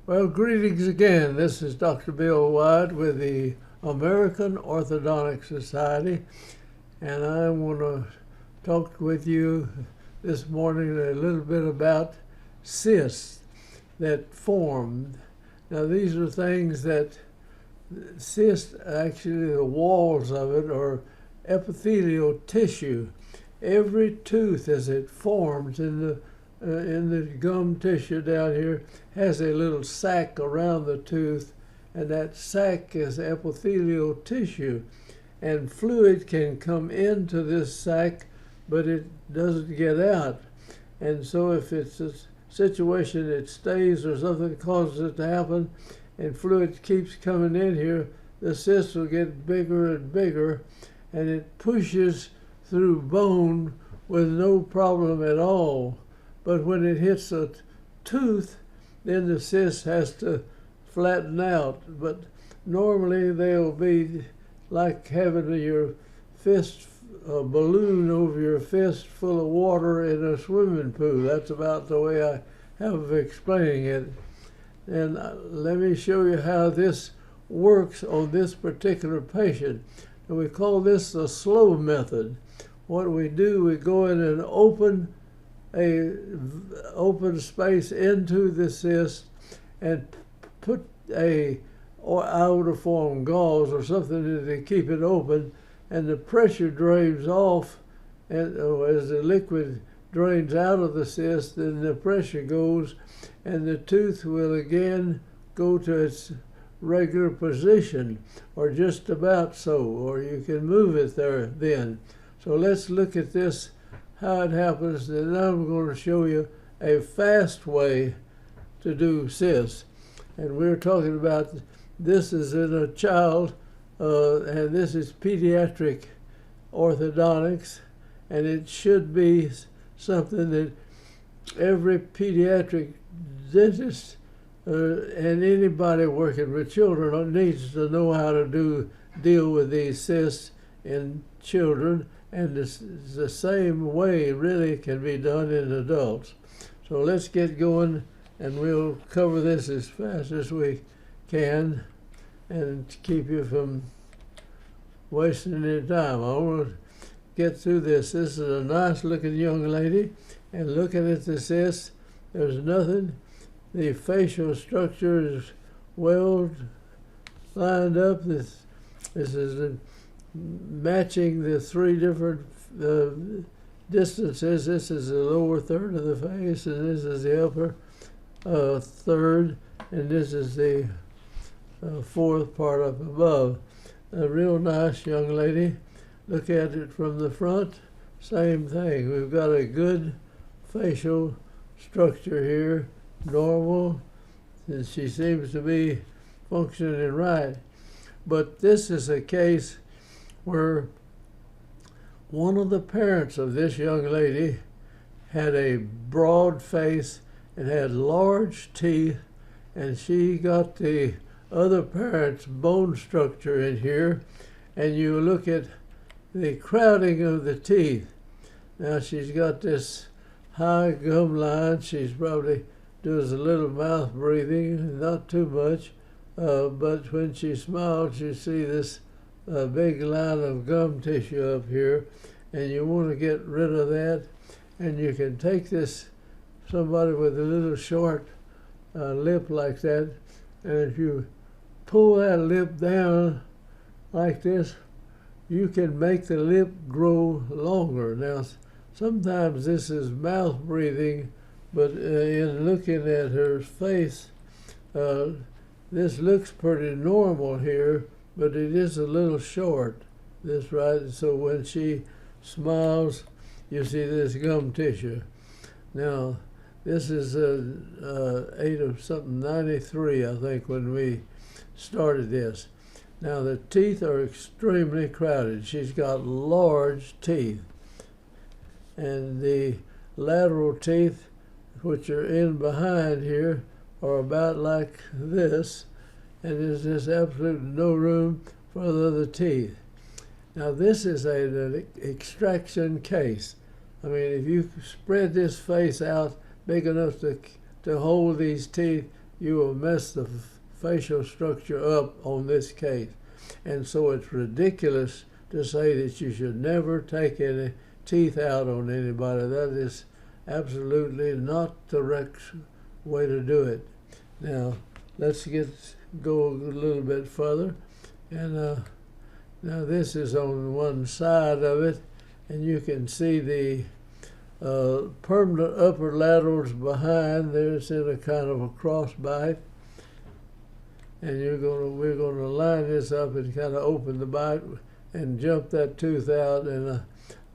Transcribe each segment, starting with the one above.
Well, greetings again. This is Dr. Bill Wyatt with the American Orthodontic Society, and I want to talk with you this morning a little bit about cysts that form. Now, these are things that cysts, actually the walls of it are epithelial tissue. Every tooth as it forms in the gum tissue down here has a little sac around the tooth, and that sac is epithelial tissue, and fluid can come into this sac, but it doesn't get out. And so if it's a situation it stays or something causes it to happen and fluid keeps coming in here, the cyst will get bigger and bigger, and it pushes through bone with no problem at all. But when it hits a tooth, then the cyst has to flatten out. But normally they'll be like having your fist, a balloon over your fist full of water in a swimming pool. That's about the way I have of explaining it. And let me show you how this works on this particular patient. And we call this the slow method. What we do, we go in and open space into the cyst and put a iodoform gauze or something to keep it open, and the pressure drains off, and as the liquid drains out of the cyst, then the pressure goes and the tooth will again go to its regular position, or just about so, or you can move it there then. So let's look at this, how it happens, and now I'm going to show you a fast way to do cysts. And we're talking about, this is in a child, and this is pediatric orthodontics, and it should be something that every pediatric dentist and anybody working with children needs to know how to deal with these cysts in children, and the same way really can be done in adults. So let's get going, and we'll cover this as fast as we can and keep you from wasting any time. I want to get through this. This is a nice looking young lady, and looking at the cyst, there's nothing. The facial structure is well lined up. This is matching the three different distances. This is the lower third of the face, and this is the upper third, and this is the fourth part up above. A real nice young lady. Look at it from the front, same thing. We've got a good facial structure here, normal, and she seems to be functioning right. But this is a case where one of the parents of this young lady had a broad face and had large teeth, and she got the other parent's bone structure in here, and you look at the crowding of the teeth. Now she's got this high gum line. She's probably does a little mouth breathing, not too much, but when she smiles, you see this big line of gum tissue up here, and you want to get rid of that. And you can take this, somebody with a little short lip like that, and if you pull that lip down like this, you can make the lip grow longer. Now, sometimes this is mouth breathing, but in looking at her face, this looks pretty normal here, but it is a little short, this right? So when she smiles, you see this gum tissue. Now, this is 93, I think, when we started this. Now, the teeth are extremely crowded. She's got large teeth, and the lateral teeth, which are in behind here, are about like this, and there's just absolutely no room for the other teeth. Now, this is an extraction case. I mean, if you spread this face out big enough to hold these teeth, you will mess the facial structure up on this case. And so it's ridiculous to say that you should never take any teeth out on anybody. That is absolutely not the correct way to do it. Now, let's go a little bit further. And now this is on one side of it, and you can see the permanent upper laterals behind. There's in a kind of a cross bite. And we're gonna line this up and kind of open the bite and jump that tooth out. And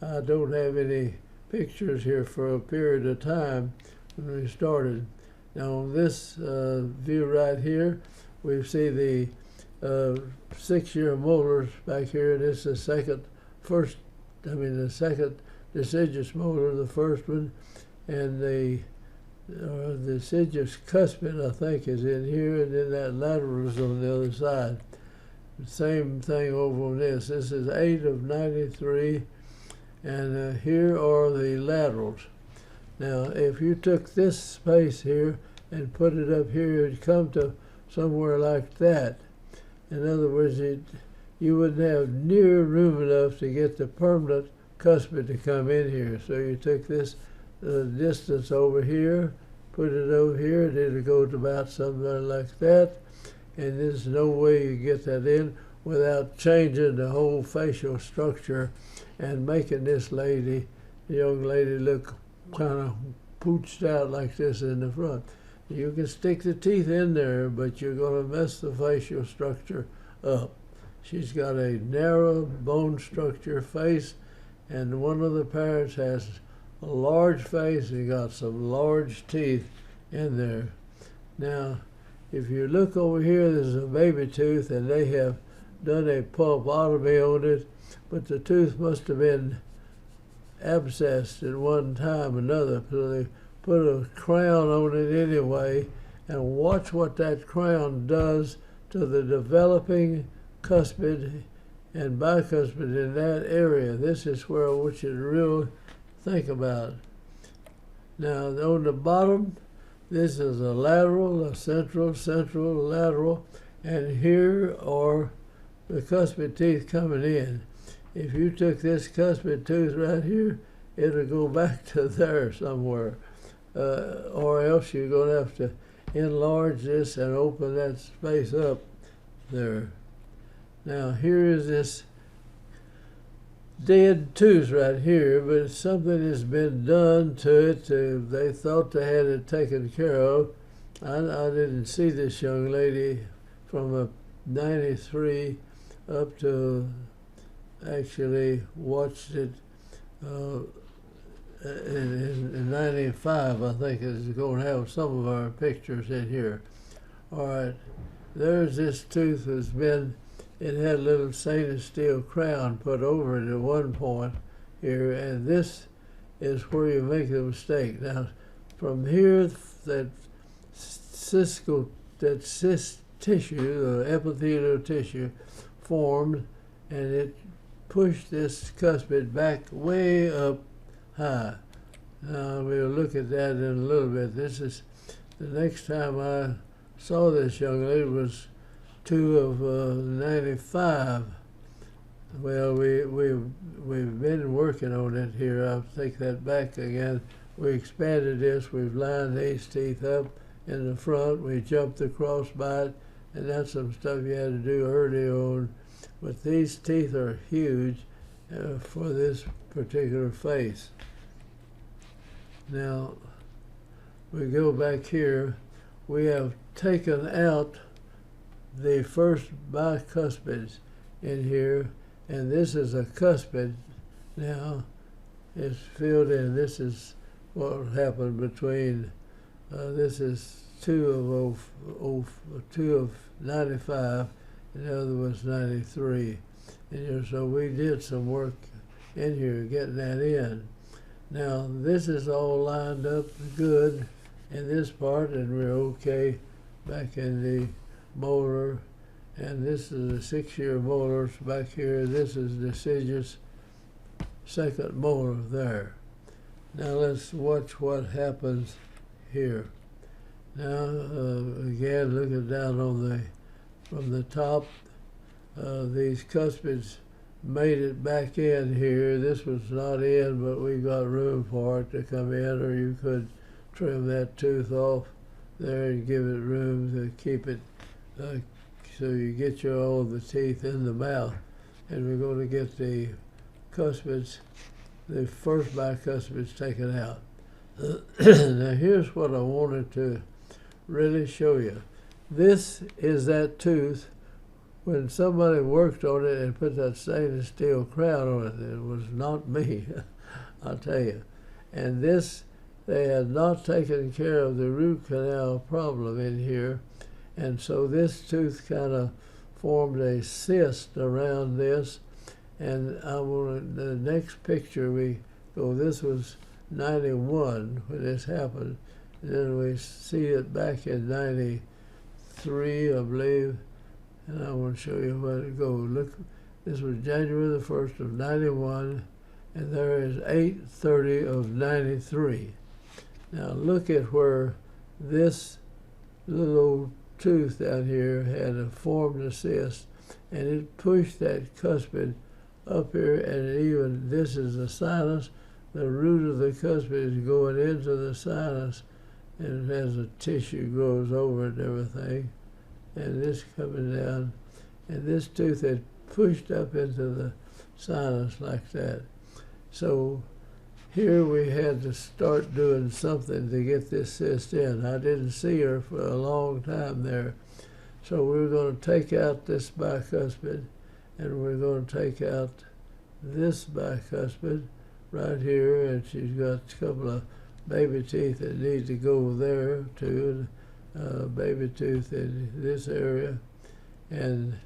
I don't have any pictures here for a period of time when we started. Now on this view right here, we see the 6-year molars back here. This is the second deciduous molar, the first one, and the deciduous cuspid, I think, is in here, and then that lateral is on the other side. Same thing over on this. This is 8 of 93, and here are the laterals. Now, if you took this space here and put it up here, it'd come to somewhere like that. In other words, you wouldn't have near room enough to get the permanent cuspid to come in here. So you took this distance over here, put it over here, and it'll go to about something like that. And there's no way you get that in without changing the whole facial structure and making this lady, the young lady, look kind of pooched out like this in the front. You can stick the teeth in there, but you're going to mess the facial structure up. She's got a narrow bone structure face, and one of the parents has a large face and got some large teeth in there. Now, if you look over here, there's a baby tooth, and they have done a pulpotomy on it, but the tooth must have been abscessed at one time or another, so they put a crown on it anyway, and watch what that crown does to the developing cuspid and bicuspid in that area. This is where I want you to really think about. Now, on the bottom, this is a lateral, a central, lateral, and here are the cuspid teeth coming in. If you took this cuspid tooth right here, it'll go back to there somewhere. Or else you're going to have to enlarge this and open that space up there. Now here is this dead tooth right here, but something has been done to it. They thought they had it taken care of. I didn't see this young lady from a 93 up to actually watched it in 95, I think, is going to have some of our pictures in here. All right, there's this tooth that's been, it had a little stainless steel crown put over it at one point here, and this is where you make the mistake. Now, from here, that cyst tissue, the epithelial tissue, formed, and it pushed this cuspid back way up high. Now we'll look at that in a little bit. This is the next time I saw this young lady was 2 of 95. Well, we've been working on it here. I'll take that back again. We expanded this. We've lined these teeth up in the front. We jumped the crossbite, and that's some stuff you had to do early on. But these teeth are huge for this particular face. Now, we go back here. We have taken out the first bicuspids in here, and this is a cuspid now. It's filled in. This is what happened between, this is 2 of 95, and the other was 93. And so we did some work in here getting that in. Now, this is all lined up good in this part, and we're okay back in the molar. And this is the 6-year molars back here. This is deciduous second molar there. Now let's watch what happens here. Now, again, again, looking down on from the top, these cuspids made it back in here. This was not in, but we got room for it to come in, or you could trim that tooth off there and give it room to keep it so you get all the teeth in the mouth. And we're going to get the cuspids, the first bicuspids taken out. Now here's what I wanted to really show you. This is that tooth when somebody worked on it and put that stainless steel crown on it. It was not me, I'll tell you. And this, they had not taken care of the root canal problem in here, and so this tooth kind of formed a cyst around this. And I want the next picture we go. This was 91 when this happened, and then we see it back in 93, I believe. And I want to show you where to go. Look, this was January the 1st of 91, and there is 8/30 of 93. Now look at where this little tooth down here had formed a cyst, and it pushed that cuspid up here, and even this is the sinus. The root of the cuspid is going into the sinus, and as the tissue grows over it and everything, and this coming down, and this tooth had pushed up into the sinus like that. So here we had to start doing something to get this cyst in. I didn't see her for a long time there. So we were going to take out this bicuspid, and we're going to take out this bicuspid right here, and she's got a couple of baby teeth that need to go there too, baby tooth in this area. And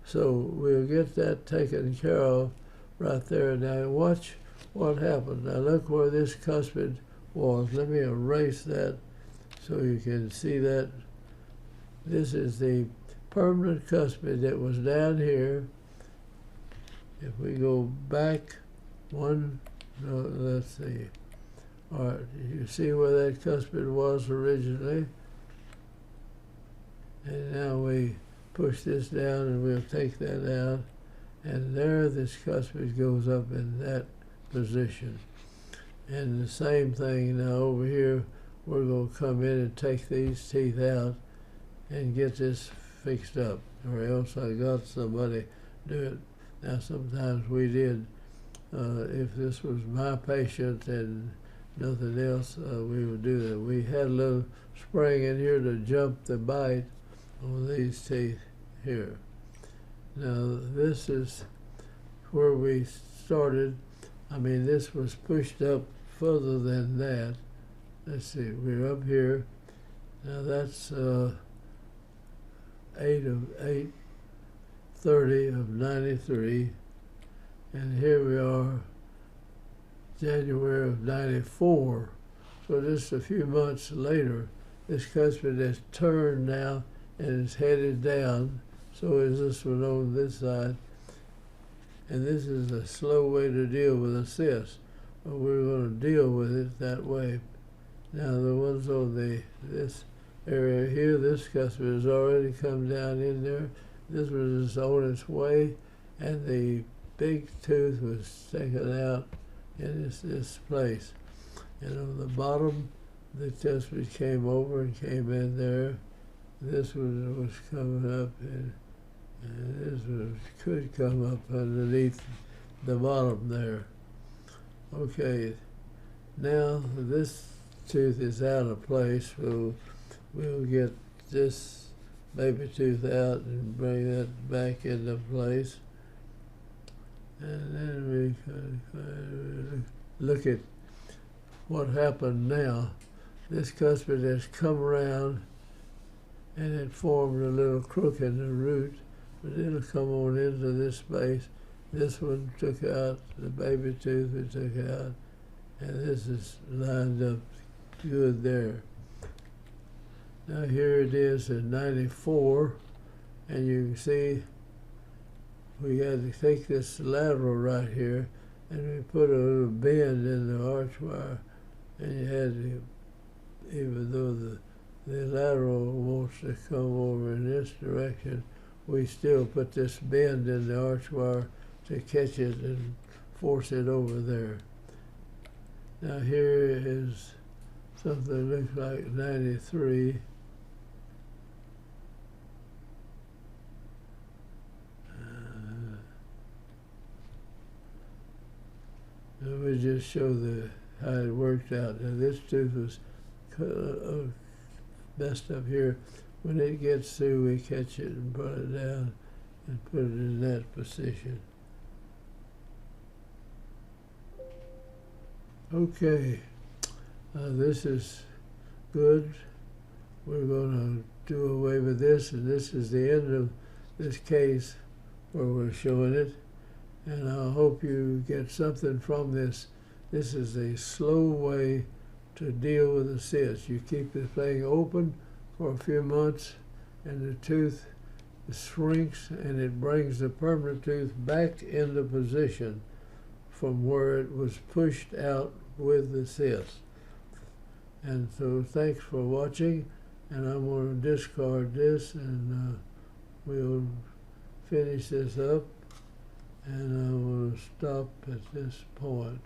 so we'll get that taken care of right there. Now watch what happened. Now look where this cuspid was. Let me erase that so you can see that. This is the permanent cuspid that was down here. If we go back one, no, let's see. All right, you see where that cuspid was originally? And now we push this down and we'll take that out. And there this cuspid goes up in that position. And the same thing now over here, we're going to come in and take these teeth out and get this fixed up, or else I got somebody do it. Now sometimes we did, if this was my patient and nothing else, we would do that. We had a little spring in here to jump the bite on these teeth here. Now this is where we started. I mean, this was pushed up further than that. Let's see, we're up here. Now that's 8/30 of 93, and here we are, January of 94. So just a few months later, this cuspid has turned now and is headed down. So is this one on this side. And this is a slow way to deal with a cyst, but we're going to deal with it that way. Now the ones on this area here, this cuspid has already come down in there. This was on its way, and the big tooth was taken out in this place. And on the bottom, the cuspid came over and came in there. This one was coming up, and this one could come up underneath the bottom there. Okay, now this tooth is out of place, so we'll get this baby tooth out and bring that back into place. And then we look at what happened now. This cuspid has come around and it formed a little crook in the root, but it'll come on into this space. This one took out, the baby tooth we took out, and this is lined up good there. Now here it is in 94, and you can see we had to take this lateral right here, and we put a little bend in the arch wire, and you had to, even though the lateral won't wants to come over in this direction, we still put this bend in the arch wire to catch it and force it over there. Now here is something that looks like 93. Let me just show how it worked out. Now this tooth was messed up here. When it gets through, we catch it and put it down and put it in that position. Okay, this is good. We're going to do away with this, and this is the end of this case where we're showing it. And I hope you get something from this. This is a slow way to deal with a cyst. You keep the thing open for a few months, and the tooth shrinks, and it brings the permanent tooth back into position from where it was pushed out with the cyst. And so thanks for watching, and I'm going to discard this, and we'll finish this up, and I will stop at this point.